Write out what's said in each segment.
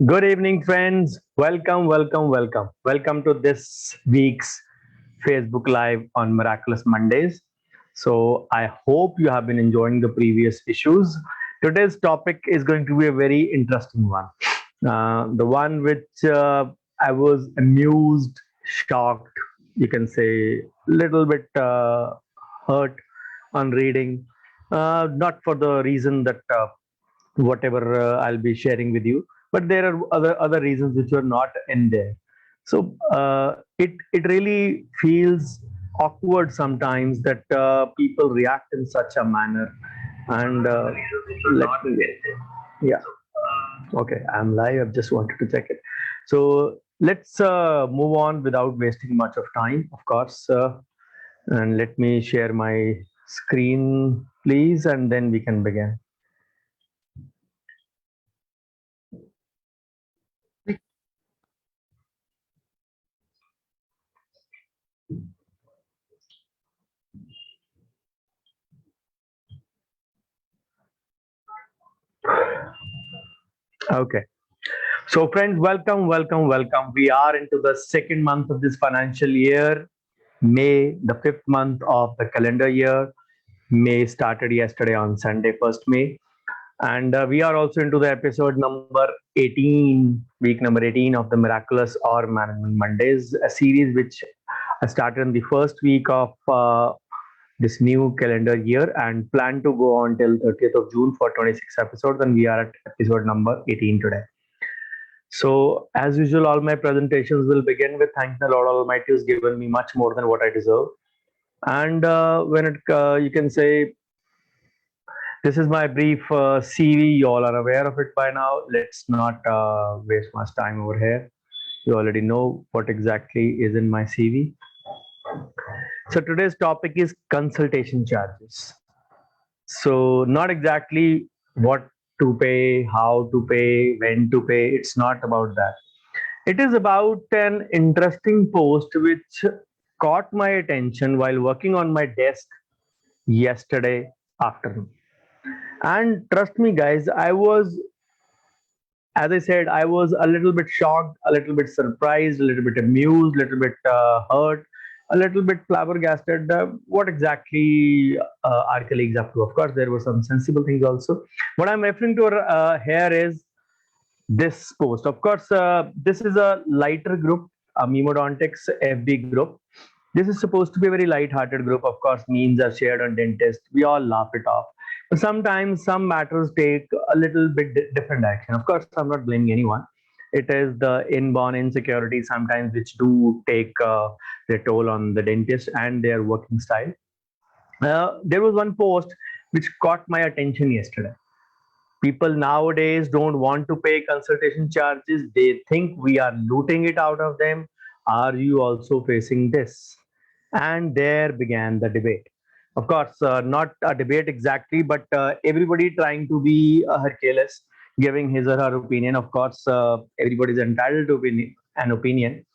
Good evening, friends. Welcome, welcome, welcome. Welcome to this week's Facebook Live on Miraculous Mondays. So, I hope you have been enjoying the previous issues. Today's topic is going to be a very interesting one. The one which I was amused, shocked, you can say, little bit hurt on reading. Not for the reason that whatever I'll be sharing with you. But there are other reasons which were not in there. So it really feels awkward sometimes that people react in such a manner. And let me yeah. Okay, I'm live. I've just wanted to check it. So let's move on without wasting much of time, of course. And let me share my screen, please, and then we can begin. Okay. So, friends, welcome, welcome, welcome. We are into the second month of this financial year, May, the fifth month of the calendar year. May started yesterday on Sunday, 1st May. And we are also into the episode number 18, week number 18 of the Miraculous or Management Mondays, a series which I started in the first week of this new calendar year and plan to go on till 30th of June for 26 episodes. And we are at episode number 18 today. So, as usual, all my presentations will begin with thanks the Lord Almighty who's given me much more than what I deserve. And when it, you can say, this is my brief CV. You all are aware of it by now. Let's not waste much time over here. You already know what exactly is in my CV. So, today's topic is consultation charges. So, not exactly what to pay, how to pay, when to pay. It's not about that. It is about an interesting post which caught my attention while working on my desk yesterday afternoon. And trust me, guys, as I said, I was a little bit shocked, a little bit surprised, a little bit amused, a little bit hurt, a little bit flabbergasted. What exactly our colleagues up to? Of course, there were some sensible things also. What I'm referring to here is this post. Of course, this is a lighter group, a Memodontics FB group. This is supposed to be a very light-hearted group. Of course, memes are shared on dentist. We all laugh it off. But sometimes some matters take a little bit different action. Of course, I'm not blaming anyone. It is the inborn insecurity sometimes which do take their toll on the dentist and their working style. There was one post which caught my attention yesterday. People nowadays don't want to pay consultation charges. They think we are looting it out of them. Are you also facing this? And there began the debate. Of course, not a debate exactly, but everybody trying to be a Hercules, giving his or her opinion. Of course, everybody is entitled to an opinion.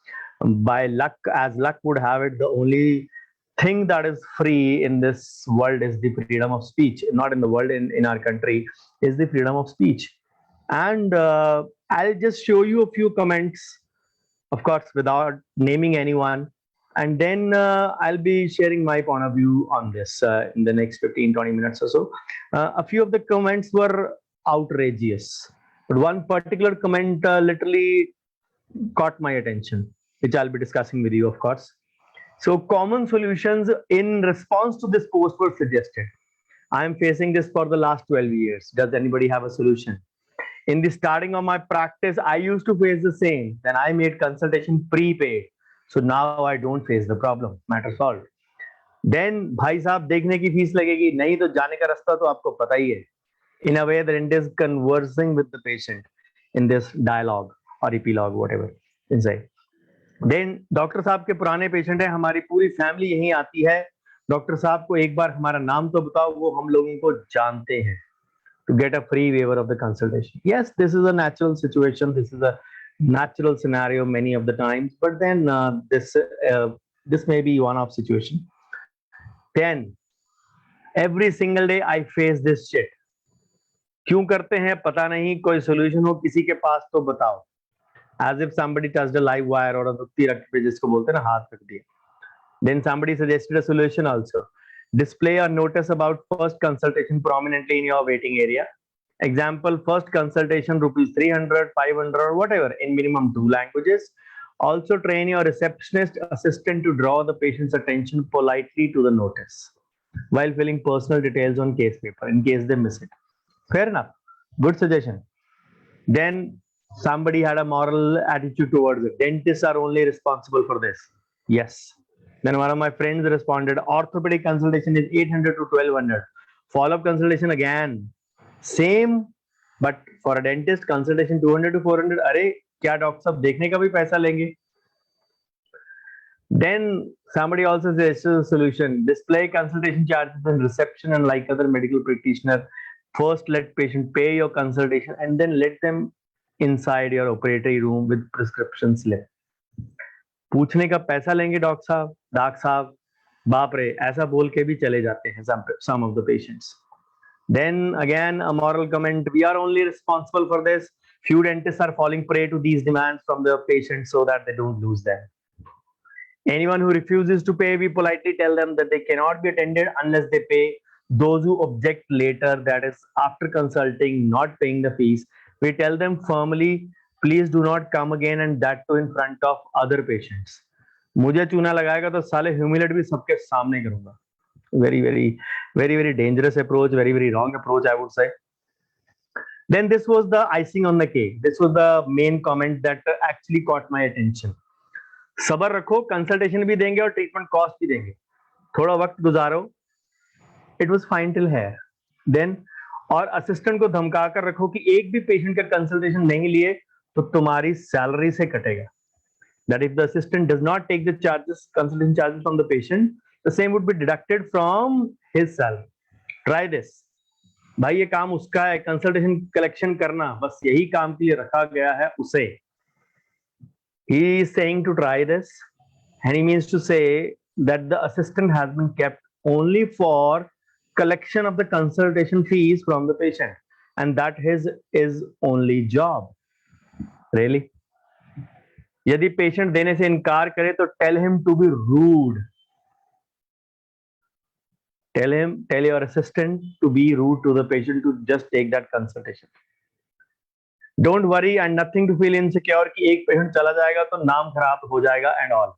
By luck, as luck would have it, the only thing that is free in this world is the freedom of speech. Not in the world, in our country, is the freedom of speech. And I'll just show you a few comments, of course, without naming anyone. And then I'll be sharing my point of view on this in the next 15-20 minutes or so. A few of the comments were outrageous. But one particular comment literally caught my attention, which I'll be discussing with you, of course. So, common solutions in response to this post were suggested. I am facing this for the last 12 years. Does anybody have a solution? In the starting of my practice, I used to face the same. Then I made consultation prepaid. So now I don't face the problem. Matter solved. Then भाई साहब देखने की fees लगेगी नहीं तो जाने का रास्ता तो आपको पता ही है. In a way, the dentist is conversing with the patient in this dialogue or epilogue, whatever inside. Then doctor साहब के पुराने पेशेंट है, हमारी पूरी फैमिली यहीं आती है. डॉक्टर साहब को एक बार हमारा नाम तो बताओ, वो हम लोगों को जानते हैं. To get a free waiver of the consultation. Yes, this is a natural situation. This is a natural scenario many of the times. But then this may be one-off situation. Then every single day I face this shit. क्यों करते हैं पता नहीं, कोई solution हो किसी के पास तो बताओ. As if somebody touched a live wire और अदुक्ति रख पे जिसको बोलते हैं ना, हाथ रख दिया. Then somebody suggested a solution also. Display a notice about first consultation prominently in your waiting area. Example, first consultation rupees 300, 500 or whatever in minimum 2 languages. Also train your receptionist assistant to draw the patient's attention politely to the notice while filling personal details on case paper in case they miss it. Fair enough. Good suggestion. Then somebody had a moral attitude towards it. Dentists are only responsible for this. Yes. Then one of my friends responded, orthopedic consultation is 800 to 1200. Follow-up consultation again. Same, but for a dentist, consultation 200 to 400. अरे क्या doctor साहब देखने का भी पैसा लेंगे? Then somebody also suggested a solution. Display consultation charges in reception and like other medical practitioner. First, let patient pay your consultation and then let them inside your operatory room with prescription slip. पूछने का पैसा लेंगे doctor साहब, बाप रे, ऐसा बोल के भी चले जाते हैं some of the patients. Then again a moral comment, we are only responsible for this. Few dentists are falling prey to these demands from their patients so that they don't lose them. Anyone who refuses to pay, we politely tell them that they cannot be attended unless they pay. Those who object later, that is after consulting, not paying the fees, we tell them firmly, please do not come again, and that too in front of other patients. मुझे चूना लगाएगा तो साले humiliate भी सबके सामने करूंगा. Very dangerous approach, very wrong approach, I would say. Then this was the icing on the cake. This was the main comment that actually caught my attention. सबर रखो, कंसल्टेशन भी देंगे और ट्रीटमेंट कॉस्ट भी देंगे, थोड़ा वक्त गुजारो. It was fine till here. Then और असिस्टेंट को धमका कर रखो कि एक भी पेशेंट का कंसल्टेशन नहीं लिए तो तुम्हारी सैलरी से कटेगा. That if the assistant does not take the charges, consultation charges from the patient, the same would be deducted from his salary. Try this. भाई ये काम उसका है, कंसल्टेशन कलेक्शन करना, बस यही काम के लिए रखा गया है उसे. He is saying to try this, and he means to say that the assistant has been kept only for collection of the consultation fees from the patient, and that his only job. Really? यदि patient देने से इनकार करे तो tell him to be rude. Tell your assistant to be rude to the patient to just take that consultation. Don't worry and nothing to feel insecure कि एक patient चला जाएगा तो नाम खराब हो जाएगा and all.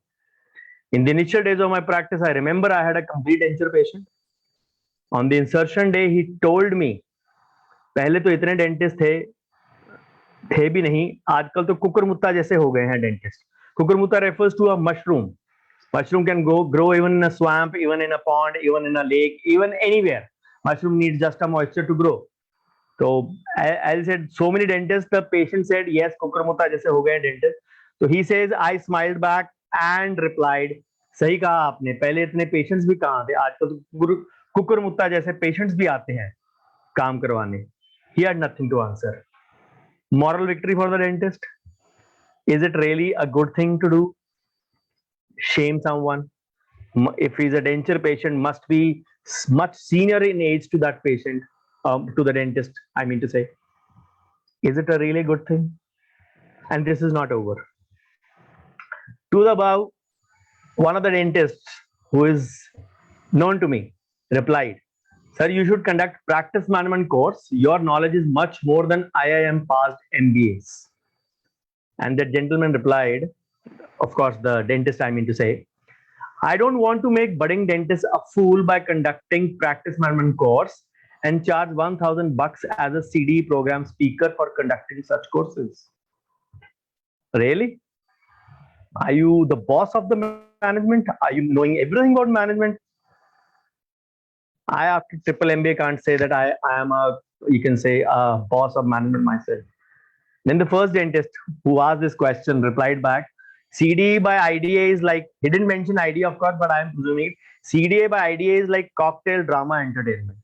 In the initial days of my practice, I remember I had a complete denture patient. On the insertion day, he told me, पहले तो इतने डेंटिस्ट थे भी नहीं, आजकल तो कुकर मुत्ता जैसे हो गए हैं डेंटिस्ट. कुकर मुत्ता refers to a mushroom. Mushroom can grow even in a swamp, even in a pond, even in a lake, even anywhere. Mushroom needs just a moisture to grow. So I said, so many dentists, the patient said, yes, कुकर मुत्ता जैसे हो गए हैं dentist. So he says, I smiled back and replied, सही कहा आपने, पहले इतने पेशेंट्स भी कहाँ थे, आजकल तो कुकर मुत्ता जैसे पेशेंट्स भी आते हैं काम करवाने. He had nothing to answer. Moral victory for the dentist. Is it really a good thing to do? Shame someone. If he's a denture patient, must be much senior in age to that patient, to the dentist, I mean to say. Is it a really good thing? And this is not over. To the above, one of the dentists who is known to me replied, sir, you should conduct practice management course. Your knowledge is much more than IIM passed MBAs. And that gentleman replied, of course, the dentist, I mean to say, I don't want to make budding dentists a fool by conducting practice management course and charge 1,000 bucks as a CD program speaker for conducting such courses. Really? Are you the boss of the management? Are you knowing everything about management? I, after triple MBA, can't say that I am a, you can say, a boss of management myself. Then the first dentist who asked this question replied back, CDA by IDA is like, he didn't mention IDA, of course, but I am presuming it. CDA by IDA is like cocktail drama entertainment.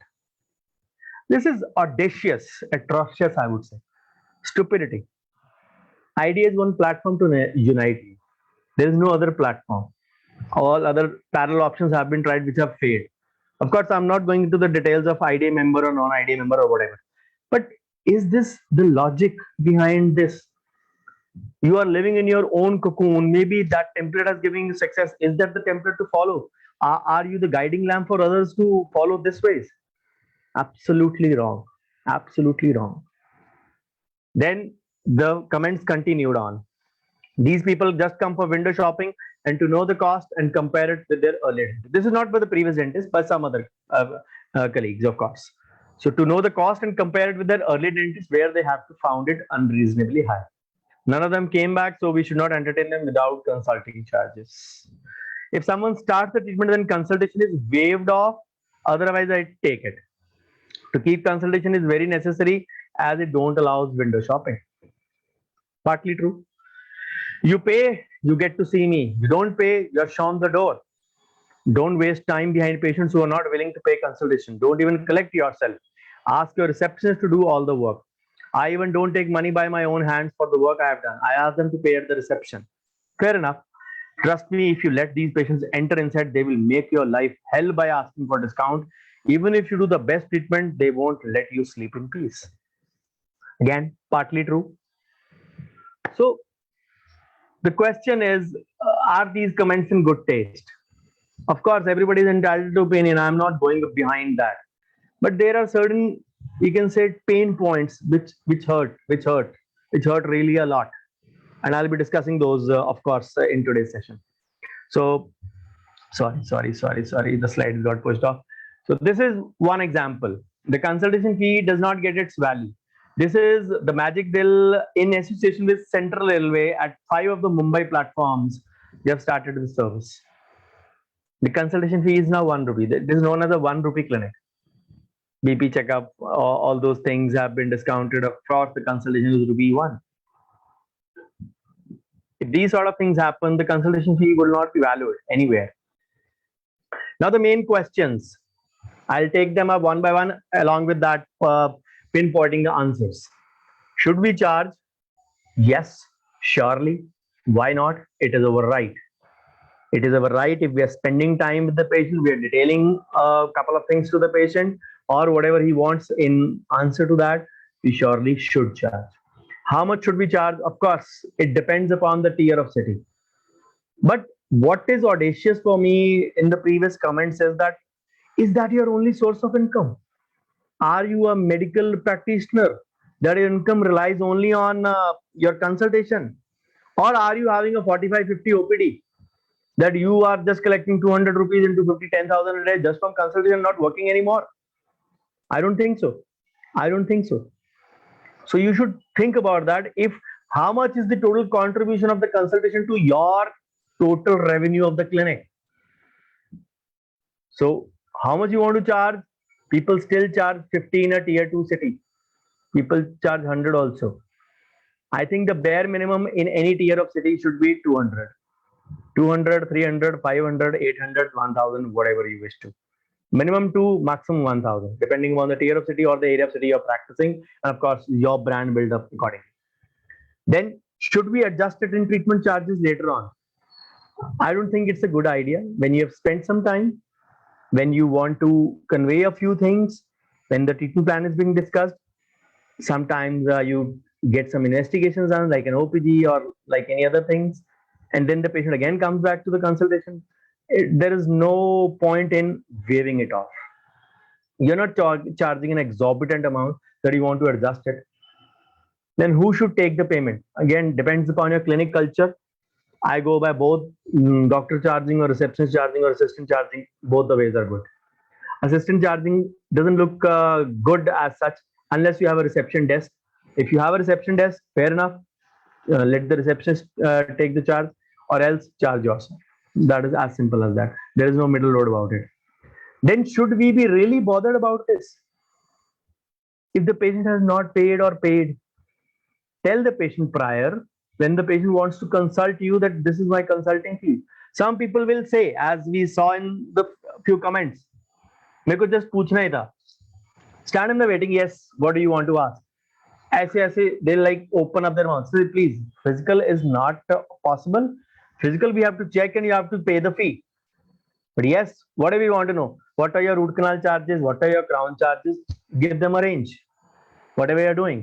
This is audacious, atrocious, I would say. Stupidity. IDA is one platform to unite you. There is no other platform. All other parallel options have been tried which have failed. Of course, I'm not going into the details of IDA member or non-IDA member or whatever. But is this the logic behind this? You are living in your own cocoon. Maybe that template has given you success. Is that the template to follow? Are you the guiding lamp for others to follow this ways? Absolutely wrong. Absolutely wrong. Then the comments continued on. These people just come for window shopping and to know the cost and compare it with their earlier dentist. This is not for the previous dentist, but some other colleagues, of course. So to know the cost and compare it with their early dentist where they have to found it unreasonably high. None of them came back, so we should not entertain them without consulting charges. If someone starts the treatment, then consultation is waived off. Otherwise, I take it. To keep consultation is very necessary as it don't allows window shopping. Partly true. You pay, you get to see me. You don't pay, you're shown the door. Don't waste time behind patients who are not willing to pay consultation. Don't even collect yourself. Ask your receptionist to do all the work. I even don't take money by my own hands for the work I have done. I ask them to pay at the reception. Fair enough. Trust me, if you let these patients enter inside, they will make your life hell by asking for discount. Even if you do the best treatment, they won't let you sleep in peace. Again, partly true. So the question is, are these comments in good taste? Of course, everybody is entitled to opinion. I'm not going behind that. But there are certain, you can say, pain points which hurt really a lot. And I'll be discussing those, of course, in today's session. So, sorry. The slides got pushed off. So this is one example. The consultation fee does not get its value. This is the magic bill in association with Central Railway at 5 of the Mumbai platforms. They have started the service. The consultation fee is now 1 rupee. This is known as a 1 rupee clinic. BP checkup, all those things have been discounted. Of course, the consultation is rupee 1. If these sort of things happen, the consultation fee will not be valued anywhere. Now, the main questions, I'll take them up one by one along with that pinpointing the answers. Should we charge? Yes, surely. Why not? It is our right. It is our right. If we are spending time with the patient, we are detailing a couple of things to the patient or whatever he wants in answer to that, we surely should charge. How much should we charge? Of course, it depends upon the tier of city. But what is audacious for me in the previous comments is that your only source of income? Are you a medical practitioner that your income relies only on your consultation? Or are you having a 45-50 OPD that you are just collecting 200 rupees into 10,000 a day just from consultation, not working anymore? I don't think so. So you should think about that. If how much is the total contribution of the consultation to your total revenue of the clinic? So how much you want to charge? People still charge 50 in a tier 2 city. People charge 100 also. I think the bare minimum in any tier of city should be 200. 200, 300, 500, 800, 1000, whatever you wish to. Minimum 2, maximum 1000, depending on the tier of city or the area of city you're practicing, and of course, your brand build up accordingly. Then, should we adjust it in treatment charges later on? I don't think it's a good idea. When you have spent some time, when you want to convey a few things, when the treatment plan is being discussed, sometimes you get some investigations done, like an OPG or like any other things, and then the patient again comes back to the consultation. There is no point in waiving it off. You're not charging an exorbitant amount that you want to adjust it. Then who should take the payment? Again, depends upon your clinic culture. I go by both doctor charging or receptionist charging or assistant charging. Both the ways are good. Assistant charging doesn't look good as such unless you have a reception desk. If you have a reception desk, fair enough. Let the receptionist take the charge, or else charge yourself. That is as simple as that. There is no middle road about it. Then should we be really bothered about this? If the patient has not paid or paid, tell the patient prior when the patient wants to consult you that this is my consulting fee. Some people will say, as we saw in the few comments, मेरे को just पूछना ही था. Stand in the waiting. Yes, what do you want to ask? ऐसे they like open up their mouth. Say, please, physical is not possible. Physical we have to check and you have to pay the fee. But yes, whatever you want to know, what are your root canal charges? What are your crown charges? Give them a range. whatever you're doing.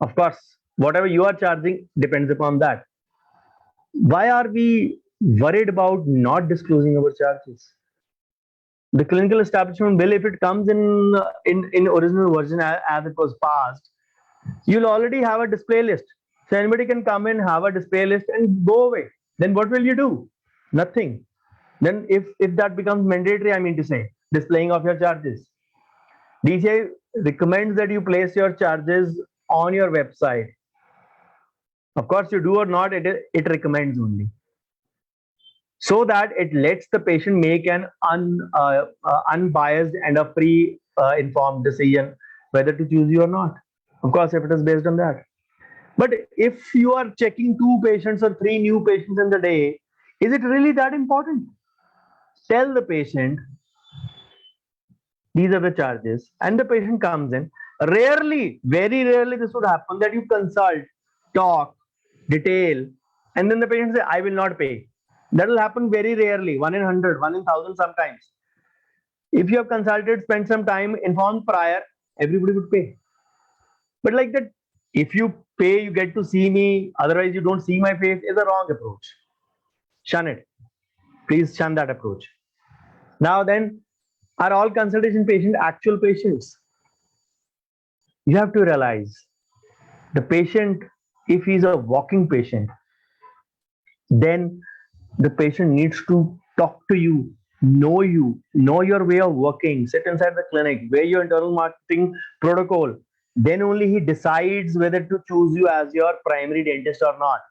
Of course, whatever you are charging depends upon that. Why are we worried about not disclosing our charges? The clinical establishment bill, if it comes in original version as it was passed, you'll already have a display list. So anybody can come in, have a display list, and go away. Then what will you do? Nothing. Then if that becomes mandatory, I mean to say, displaying of your charges. DCI recommends that you place your charges on your website. Of course, you do or not, it recommends only. So that it lets the patient make an unbiased and a free informed decision whether to choose you or not. Of course, if it is based on that. But if you are checking 2 patients or 3 new patients in the day, is it really that important? Tell the patient, these are the charges, and the patient comes in. Rarely, very rarely, this would happen that you consult, talk, detail, and then the patient say, I will not pay. That will happen very rarely, 1 in 100, 1 in 1,000 sometimes. If you have consulted, spent some time, informed prior, everybody would pay. But like that, if you pay, you get to see me, otherwise you don't see my face, is a wrong approach. Shun it. Please shun that approach. Now then, are all consultation patients actual patients? You have to realize the patient, if he's a walking patient, then the patient needs to talk to you, know your way of working, sit inside the clinic, wear your internal marketing protocol. Then only he decides whether to choose you as your primary dentist or not.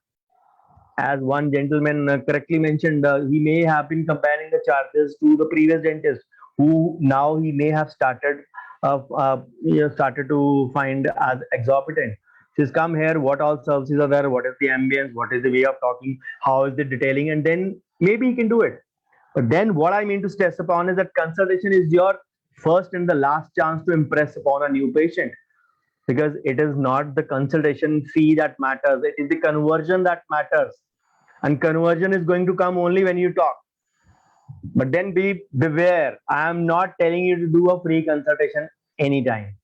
As one gentleman correctly mentioned, he may have been comparing the charges to the previous dentist, who now he may have started to find as exorbitant. She's come here, what all services are there, what is the ambience, what is the way of talking, how is the detailing, and then maybe he can do it. But then what I mean to stress upon is that consultation is your first and the last chance to impress upon a new patient, because it is not the consultation fee that matters, it is the conversion that matters. And conversion is going to come only when you talk. But then beware, I am not telling you to do a free consultation anytime.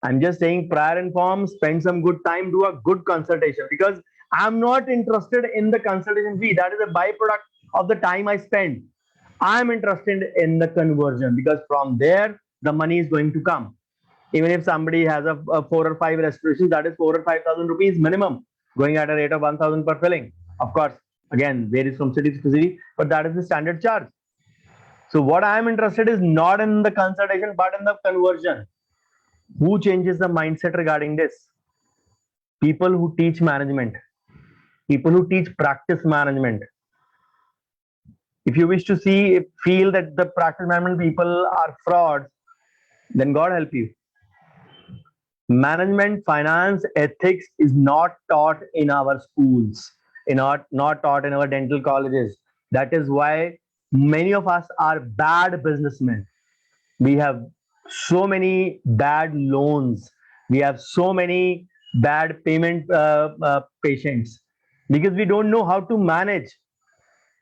I'm just saying prior inform, spend some good time, do a good consultation, because I'm not interested in the consultation fee. That is a byproduct of the time I spend. I'm interested in the conversion, because from there the money is going to come. Even if somebody has a 4 or 5 restorations, that is 4 or 5,000 rupees minimum, going at a rate of 1,000 per filling. Of course, again, varies from city to city, but that is the standard charge. So what I am interested is not in the consultation, but in the conversion. Who changes the mindset regarding this? People who teach management, people who teach practice management. If you wish to feel that the practice management people are frauds, then God help you. Management, finance, ethics is not taught in our schools, not taught in our dental colleges. That is why many of us are bad businessmen. We have so many bad loans. We have so many bad payment patients, because we don't know how to manage.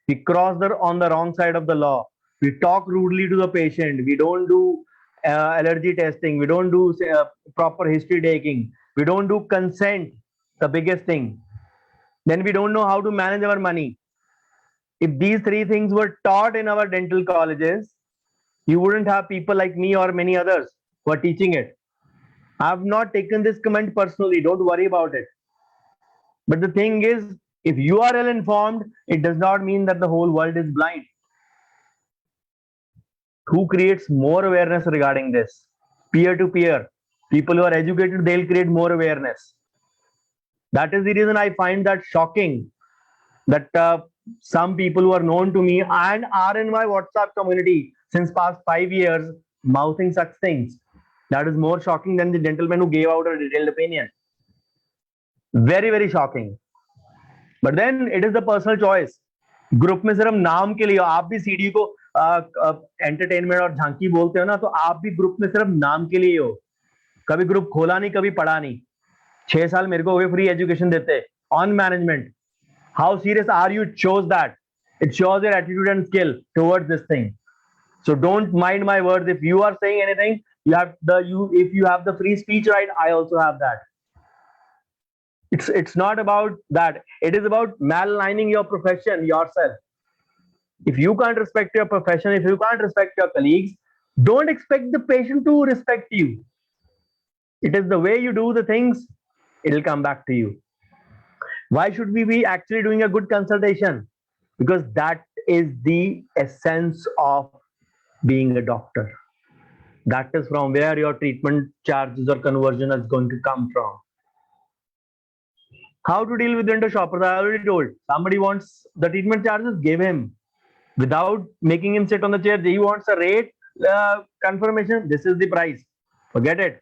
We cross on the wrong side of the law. We talk rudely to the patient. We don't do allergy testing. We don't do proper history taking. We don't do consent, the biggest thing. Then we don't know how to manage our money. If these 3 things were taught in our dental colleges, you wouldn't have people like me or many others who are teaching it. I have not taken this comment personally. Don't worry about it. But the thing is, if you are ill-informed, it does not mean that the whole world is blind. Who creates more awareness regarding this? Peer-to-peer. People who are educated, they'll create more awareness. That is the reason I find that shocking, that some people who are known to me and are in my WhatsApp community since past 5 years mouthing such things. That is more shocking than the gentleman who gave out a detailed opinion. Very, very shocking. But then it is the personal choice. Group में सिर्फ नाम के लिए आप भी CD को entertainment और झांकी बोलते हो ना, तो आप भी ग्रुप में सिर्फ नाम के लिए हो. कभी ग्रुप खोला नहीं, कभी पढ़ा नहीं. 6 साल मेरे को फ्री एजुकेशन देते on management. How serious are you? It shows that. It shows your attitude and skill towards this thing. So don't mind my words. If you are saying anything, You have if you have the free speech right, I also have that. It's not about that. It is about malaligning your profession yourself. If you can't respect your profession, if you can't respect your colleagues, don't expect the patient to respect you. It is the way you do the things, it'll come back to you. Why should we be actually doing a good consultation? Because that is the essence of being a doctor. That is from where your treatment charges or conversion is going to come from. How to deal with window shoppers? I already told. Somebody wants the treatment charges, give him. Without making him sit on the chair, he wants a rate confirmation. This is the price. Forget it.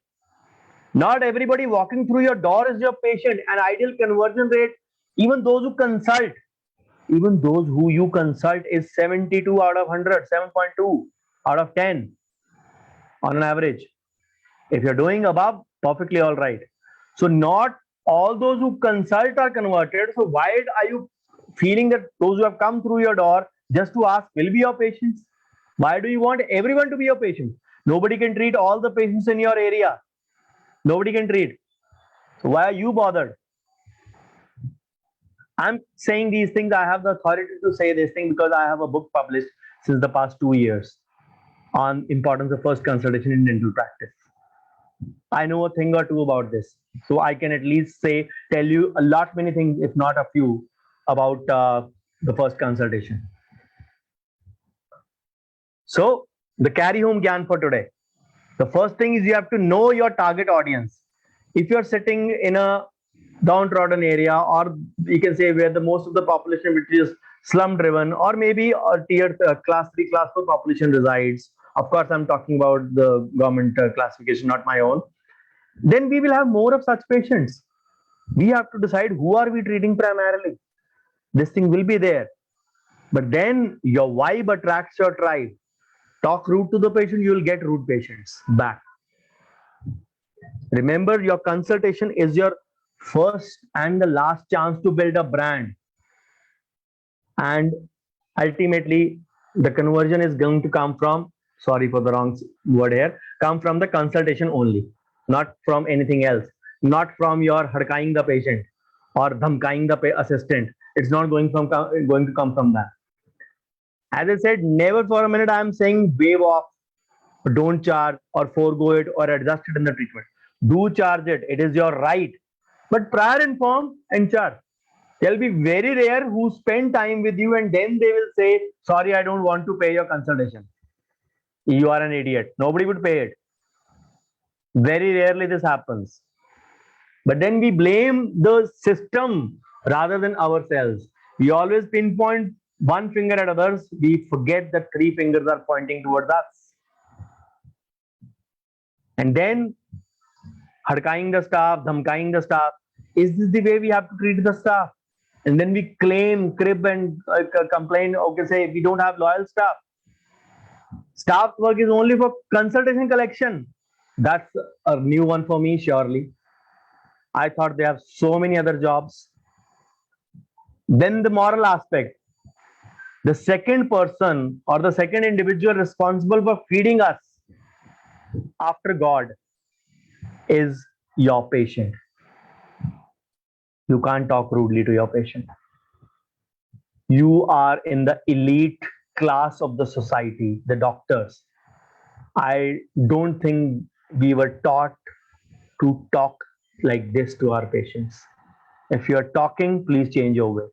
Not everybody walking through your door is your patient. An ideal conversion rate, even those who consult, even those who you consult is 72 out of 100, 7.2 out of 10 on an average. If you're doing above, perfectly all right. So not all those who consult are converted. So why are you feeling that those who have come through your door just to ask will be your patients? Why do you want everyone to be your patient? Nobody can treat all the patients in your area. Nobody can treat. So why are you bothered? I'm saying these things. I have the authority to say this thing because I have a book published since the past 2 years on importance of first consultation in dental practice. I know a thing or two about this, so I can at least tell you a lot many things, if not a few, about the first consultation. So the carry home gyan for today. The first thing is you have to know your target audience. If you're sitting in a downtrodden area, or you can say where the most of the population which is slum driven, or maybe a tier class 3 class 4 population resides, of course I'm talking about the government classification, not my own, then we will have more of such patients. We have to decide who are we treating primarily. This thing will be there, but then your vibe attracts your tribe. Talk rude to the patient, you will get rude patients back. Remember, your consultation is your first and the last chance to build a brand. And ultimately, the conversion is going to come from, sorry for the wrong word here, come from the consultation only, not from anything else, not from your harkaing the patient or dhamkaing the assistant. It's not going to come from that. As I said, never for a minute I am saying waive off, don't charge or forego it or adjust it in the treatment. Do charge it. It is your right. But prior inform and charge. There'll be very rare who spend time with you and then they will say, sorry, I don't want to pay your consultation. You are an idiot. Nobody would pay it. Very rarely this happens. But then we blame the system rather than ourselves. We always pinpoint one finger at others. We forget that 3 fingers are pointing towards us. And then harkaing the staff, dhamkaing the staff. Is this the way we have to treat the staff? And then we claim, crib and complain, okay, say we don't have loyal staff. Staff work is only for consultation collection. That's a new one for me, surely. I thought they have so many other jobs. Then the moral aspect. The second person or the second individual responsible for feeding us after God is your patient. You can't talk rudely to your patient. You are in the elite class of the society, the doctors. I don't think we were taught to talk like this to our patients. If you're talking, please change your way.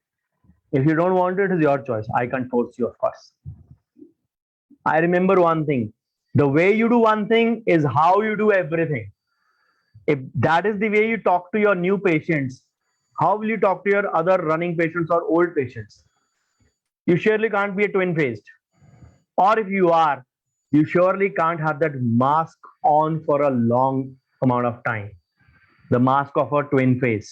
If you don't want it, it's your choice. I can't force you, of course. I remember one thing. The way you do one thing is how you do everything. If that is the way you talk to your new patients, how will you talk to your other running patients or old patients? You surely can't be a twin-faced. Or if you are, you surely can't have that mask on for a long amount of time. The mask of a twin face.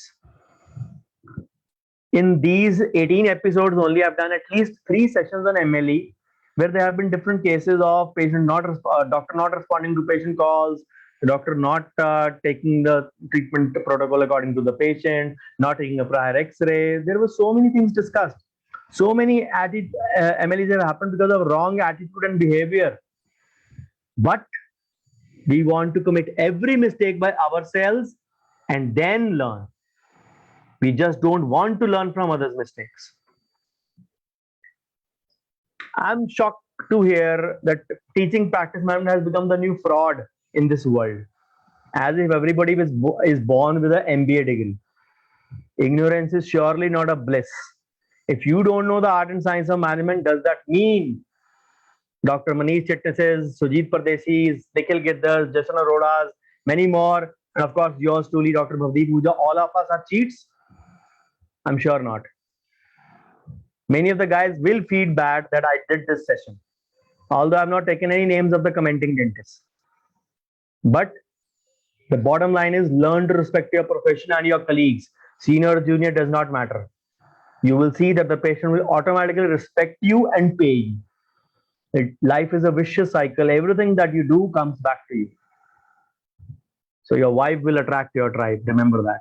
In these 18 episodes only, I've done at least 3 sessions on MLE, where there have been different cases of doctor not responding to patient calls, the doctor not taking the treatment protocol according to the patient, not taking a prior X-ray. There were so many things discussed. So many MLEs have happened because of wrong attitude and behavior. But We want to commit every mistake by ourselves and then learn. We just don't want to learn from others' mistakes. I'm shocked to hear that teaching practice management has become the new fraud in this world, as if everybody is born with an MBA degree. Ignorance is surely not a bliss. If you don't know the art and science of management, does that mean Dr. Manish Chittises, Sujit Pardesis, Nikhil Gidders, Jason Arodas, many more, and of course yours truly, Dr. Bhavdeep Puja, all of us are cheats? I'm sure not. Many of the guys will feel bad that I did this session, although I've not taken any names of the commenting dentists. But the bottom line is learn to respect your profession and your colleagues. Senior or junior does not matter. You will see that the patient will automatically respect you and pay you. Life is a vicious cycle. Everything that you do comes back to you. So your wife will attract your tribe. Remember that.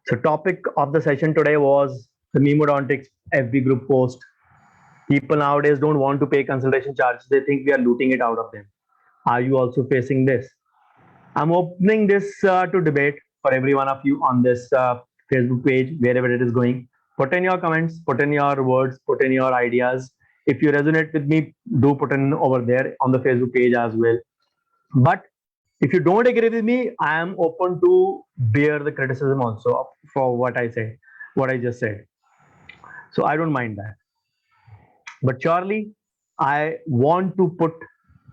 So topic of the session today was the Memodontics FB group post. People nowadays don't want to pay consultation charges. They think we are looting it out of them. Are you also facing this? I'm opening this to debate for every one of you on this Facebook page, wherever it is going. Put in your comments, put in your words, put in your ideas. If you resonate with me, do put in over there on the Facebook page as well. But if you don't agree with me, I am open to bear the criticism also for what I said, what I just said. So I don't mind that. But surely, I want to put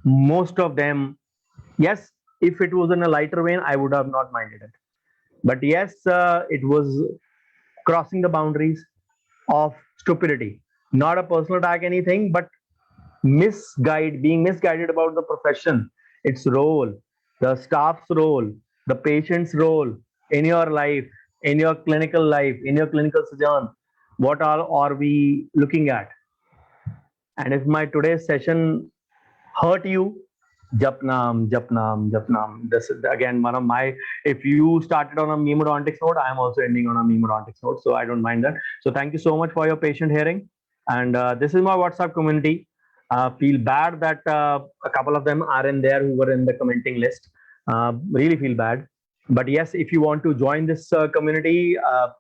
most of them. Yes, if it was in a lighter vein, I would have not minded it. But yes, it was crossing the boundaries of stupidity. Not a personal attack, anything, but being misguided about the profession, its role, the staff's role, the patient's role in your life, in your clinical life, in your clinical sojourn. What all are we looking at? And if my today's session hurt you, Japnam, Japnam, Japnam. This is again one of my. If you started on a memodontics note, I am also ending on a memodontics note, so I don't mind that. So thank you so much for your patient hearing. And this is my WhatsApp community. Feel bad that a couple of them are in there who were in the commenting list. Really feel bad. But yes, if you want to join this community,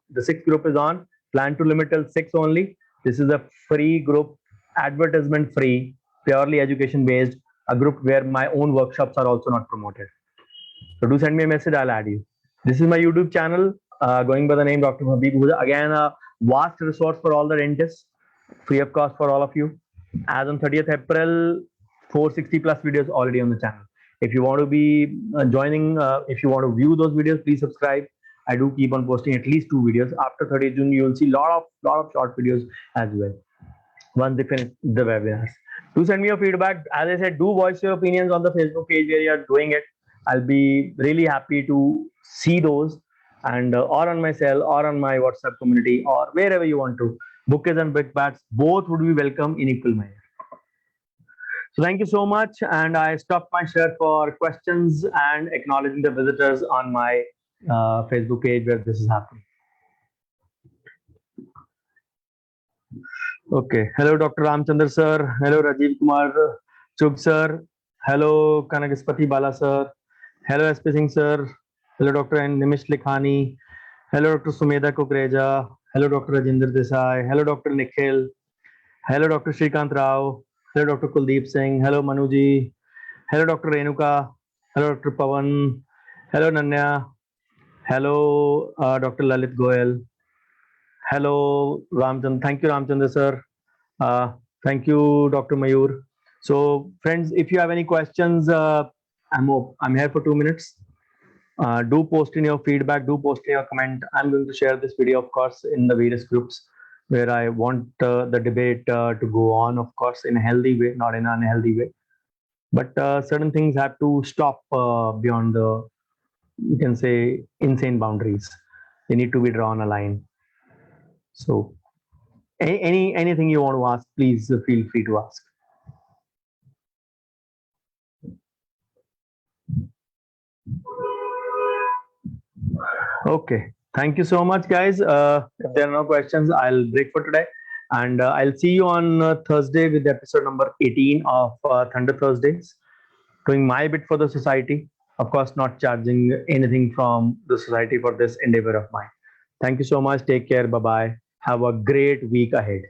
the sixth group is on. Plan to limit till 6 only. This is a free group, advertisement free, purely education based, a group where my own workshops are also not promoted. So do send me a message, I'll add you. This is my YouTube channel, going by the name Dr. Bhavdeep Puja. Again, a vast resource for all the dentists, free of cost for all of you. As on 30th April, 460 plus videos already on the channel. If you want to be joining, if you want to view those videos, please subscribe. I do keep on posting at least 2 videos. After 30th June, you will see lot of short videos as well once they finish the webinars. Do send me your feedback. As I said, do voice your opinions on the Facebook page where you are doing it. I'll be really happy to see those, and or on my cell or on my WhatsApp community or wherever you want to. Bouquets and brickbats, both would be welcome in equal measure. So thank you so much, and I stop my share for questions and acknowledging the visitors on my Facebook page where this is happening. Okay. Hello, Dr. Ramchandra sir. Hello, Rajiv Kumar Chug sir. Hello, Kanagaspati Bala sir. Hello, SP Singh sir. Hello, Dr. Nimish Likhani. Hello, Dr. Sumedha Kukreja. Hello, Dr. Rajinder Desai. Hello, Dr. Nikhil. Hello, Dr. Shrikant Rao. Hello, Dr. Kuldeep Singh. Hello, Manuji. Hello, Dr. Renuka. Hello, Dr. Pawan. Hello, Nanya. Hello, Dr. Lalit Goyal. Hello, Ramchandra. Thank you, Ramchandra sir. Thank you, Dr. Mayur. So, friends, if you have any questions, I'm here for 2 minutes. Do post in your feedback. Do post in your comment. I'm going to share this video, of course, in the various groups where I want the debate to go on, of course, in a healthy way, not in an unhealthy way. But certain things have to stop beyond the, you can say, insane boundaries. They need to be drawn a line. So anything you want to ask, please feel free to ask. Okay, thank you so much, guys. If there are no questions, I'll break for today, and I'll see you on Thursday with episode number 18 of Thunder Thursdays. doing my bit for the society. Of course, not charging anything from the society for this endeavor of mine. Thank you so much. Take care. Bye bye. Have a great week ahead.